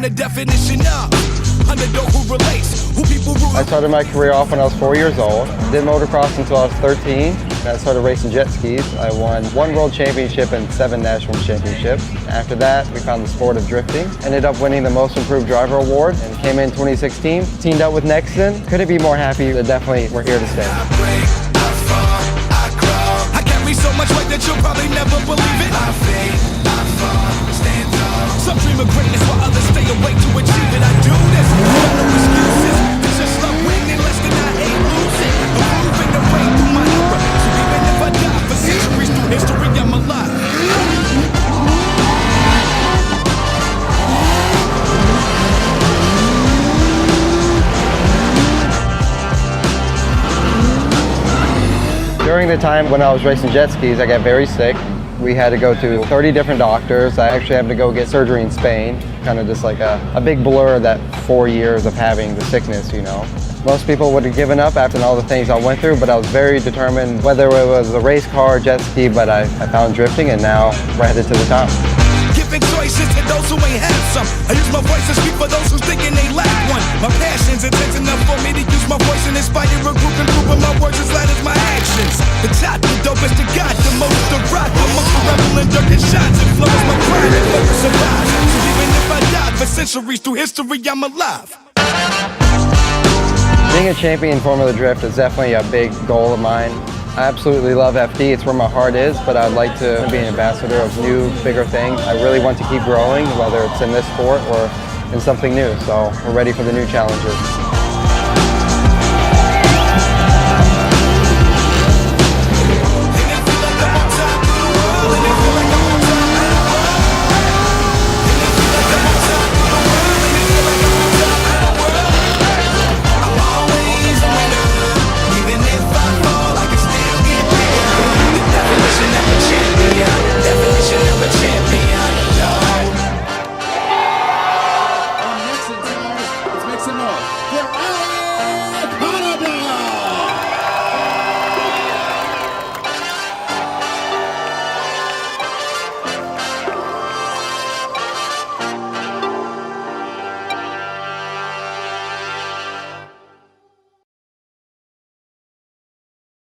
the definition of underdog who relates, who people root. I started my career off when I was 4 years old. Did motocross until I was 13. And I started racing jet skis. I won 1 world championship and 7 national championships. After that, we found the sport of drifting. Ended up winning the Most Improved Driver Award and came in 2016. Teamed up with Nexen. Couldn't be more happy. Definitely, we're here to stay. I break, I fall, I crawl. I carry so much weight that you'll probably never believe it. I fade, I fall, stand tall. Some dream of greatness while others stay awake to achieve it. I do this, no excuses. It's just love winning less than I hate losing. I'm moving the way through my era. So even if I die for centuries through history, I'm alive. During the time when I was racing jet skis, I got very sick. We had to go to 30 different doctors. I actually had to go get surgery in Spain. Kind of just like a big blur, that 4 years of having the sickness, you know. Most people would have given up after all the things I went through, but I was very determined, whether it was a race car or jet ski, but I found drifting and now we're headed to the top. Giving choices to those who ain't have some. I use my voice to speak for those who thinking they lack one. My passion's intense enough for me to use my voice and inspire a group, improving my words as loud as my actions. The top, the dopest to God, the most to rock, the most to rebel and dirty shots. It flows my pride and focus survive. So even if I died for centuries through history, I'm alive. Being a champion in Formula Drift is definitely a big goal of mine. I absolutely love FD, it's where my heart is, but I'd like to be an ambassador of new, bigger things. I really want to keep growing, whether it's in this sport or in something new, so we're ready for the new challenges.